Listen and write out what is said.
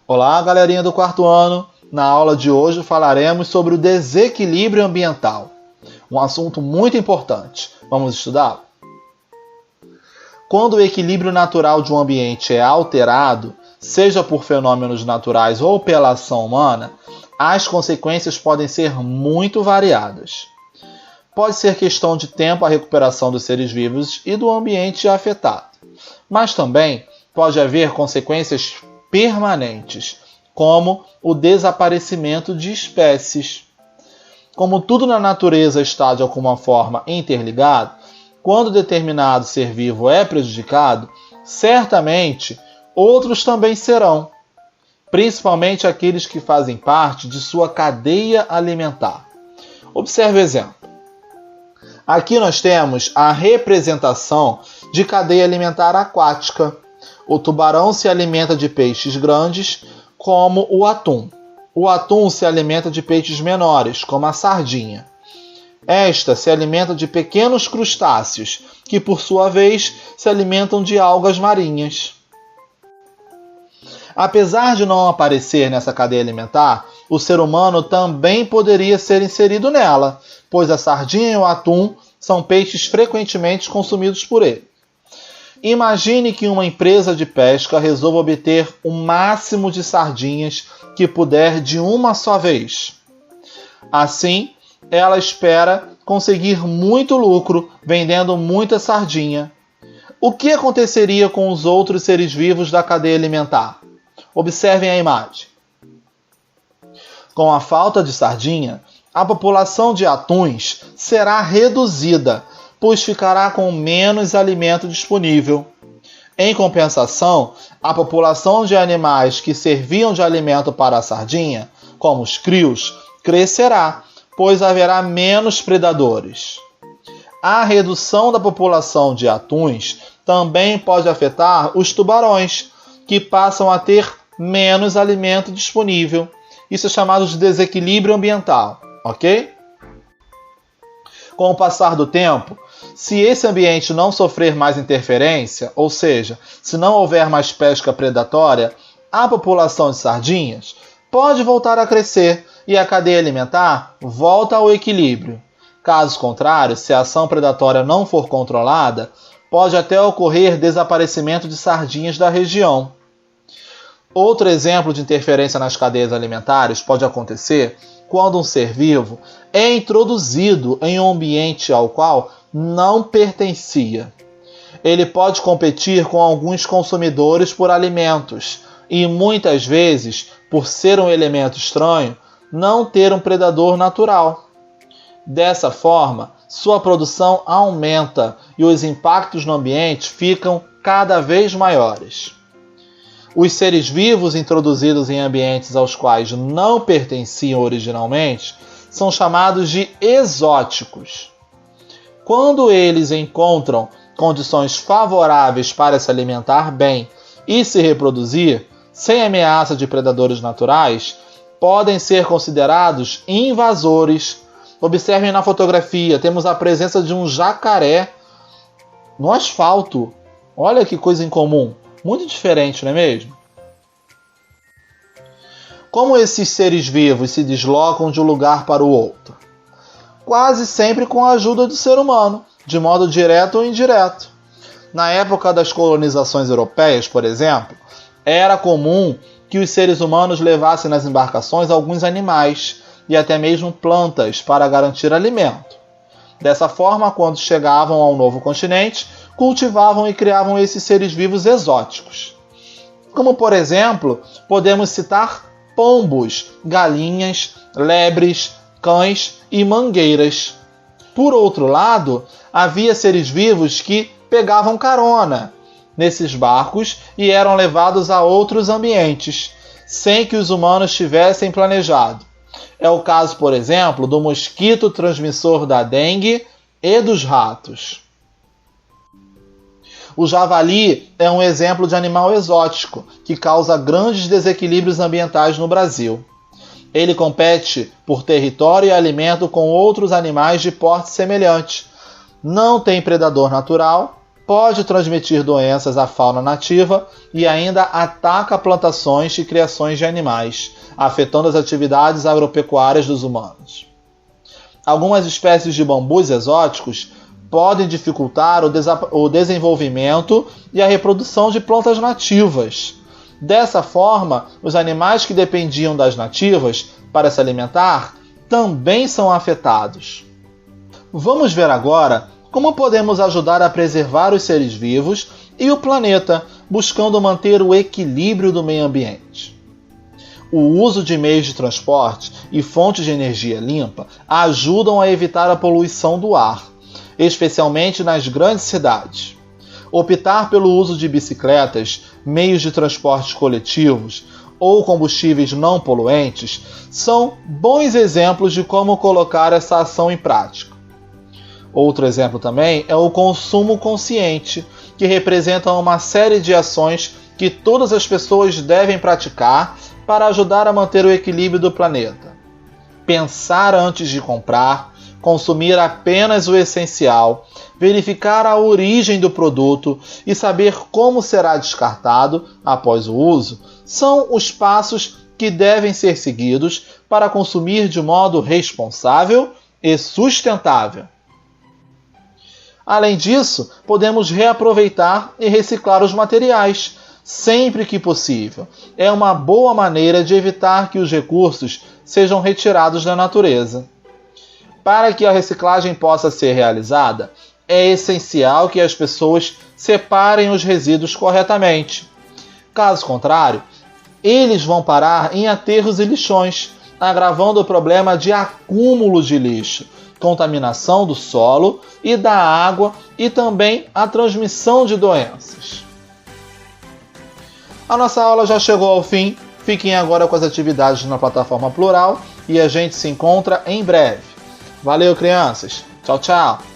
Olá, galerinha do quarto ano! Na aula de hoje falaremos sobre o desequilíbrio ambiental, um assunto muito importante. Vamos estudá-lo? Quando o equilíbrio natural de um ambiente é alterado, seja por fenômenos naturais ou pela ação humana, as consequências podem ser muito variadas. Pode ser questão de tempo a recuperação dos seres vivos e do ambiente afetado, mas também pode haver consequências permanentes, como o desaparecimento de espécies. Como tudo na natureza está de alguma forma interligado, quando determinado ser vivo é prejudicado, certamente outros também serão, principalmente aqueles que fazem parte de sua cadeia alimentar. Observe o exemplo. Aqui nós temos a representação de cadeia alimentar aquática. O tubarão se alimenta de peixes grandes, como o atum. O atum se alimenta de peixes menores, como a sardinha. Esta se alimenta de pequenos crustáceos, que por sua vez se alimentam de algas marinhas. Apesar de não aparecer nessa cadeia alimentar, o ser humano também poderia ser inserido nela, pois a sardinha e o atum são peixes frequentemente consumidos por ele. Imagine que uma empresa de pesca resolva obter o máximo de sardinhas que puder de uma só vez. Assim, ela espera conseguir muito lucro vendendo muita sardinha. O que aconteceria com os outros seres vivos da cadeia alimentar? Observem a imagem. Com a falta de sardinha, a população de atuns será reduzida, pois ficará com menos alimento disponível. Em compensação, a população de animais que serviam de alimento para a sardinha, como os crios, crescerá, pois haverá menos predadores. A redução da população de atuns também pode afetar os tubarões, que passam a ter menos alimento disponível. Isso é chamado de desequilíbrio ambiental, ok? Com o passar do tempo, se esse ambiente não sofrer mais interferência, ou seja, se não houver mais pesca predatória, a população de sardinhas pode voltar a crescer e a cadeia alimentar volta ao equilíbrio. Caso contrário, se a ação predatória não for controlada, pode até ocorrer desaparecimento de sardinhas da região. Outro exemplo de interferência nas cadeias alimentares pode acontecer quando um ser vivo é introduzido em um ambiente ao qual não pertencia. Ele pode competir com alguns consumidores por alimentos e, muitas vezes, por ser um elemento estranho, não ter um predador natural. Dessa forma, sua produção aumenta e os impactos no ambiente ficam cada vez maiores. Os seres vivos introduzidos em ambientes aos quais não pertenciam originalmente são chamados de exóticos. Quando eles encontram condições favoráveis para se alimentar bem e se reproduzir, sem ameaça de predadores naturais, podem ser considerados invasores. Observem na fotografia, temos a presença de um jacaré no asfalto. Olha que coisa incomum. Muito diferente, não é mesmo? Como esses seres vivos se deslocam de um lugar para o outro? Quase sempre com a ajuda do ser humano, de modo direto ou indireto. Na época das colonizações europeias, por exemplo, era comum que os seres humanos levassem nas embarcações alguns animais e até mesmo plantas para garantir alimento. Dessa forma, quando chegavam ao novo continente, cultivavam e criavam esses seres vivos exóticos. Como, por exemplo, podemos citar pombos, galinhas, lebres, cães e mangueiras. Por outro lado, havia seres vivos que pegavam carona nesses barcos e eram levados a outros ambientes, sem que os humanos tivessem planejado. É o caso, por exemplo, do mosquito transmissor da dengue e dos ratos. O javali é um exemplo de animal exótico que causa grandes desequilíbrios ambientais no Brasil. Ele compete por território e alimento com outros animais de porte semelhante. Não tem predador natural pode transmitir doenças à fauna nativa e ainda ataca plantações e criações de animais, afetando as atividades agropecuárias dos humanos. Algumas espécies de bambus exóticos podem dificultar o desenvolvimento e a reprodução de plantas nativas. Dessa forma, os animais que dependiam das nativas para se alimentar também são afetados. Vamos ver agora como podemos ajudar a preservar os seres vivos e o planeta, buscando manter o equilíbrio do meio ambiente. O uso de meios de transporte e fontes de energia limpa ajudam a evitar a poluição do ar, especialmente nas grandes cidades. Optar pelo uso de bicicletas, meios de transporte coletivos ou combustíveis não poluentes são bons exemplos de como colocar essa ação em prática. Outro exemplo também é o consumo consciente, que representa uma série de ações que todas as pessoas devem praticar para ajudar a manter o equilíbrio do planeta. Pensar antes de comprar, consumir apenas o essencial, verificar a origem do produto e saber como será descartado após o uso são os passos que devem ser seguidos para consumir de modo responsável e sustentável. Além disso, podemos reaproveitar e reciclar os materiais, sempre que possível. É uma boa maneira de evitar que os recursos sejam retirados da natureza. Para que a reciclagem possa ser realizada, é essencial que as pessoas separem os resíduos corretamente. Caso contrário, eles vão parar em aterros e lixões, agravando o problema de acúmulo de lixo, contaminação do solo e da água e também a transmissão de doenças. A nossa aula já chegou ao fim. Fiquem agora com as atividades na plataforma Plural e a gente se encontra em breve. Valeu, crianças! Tchau, tchau!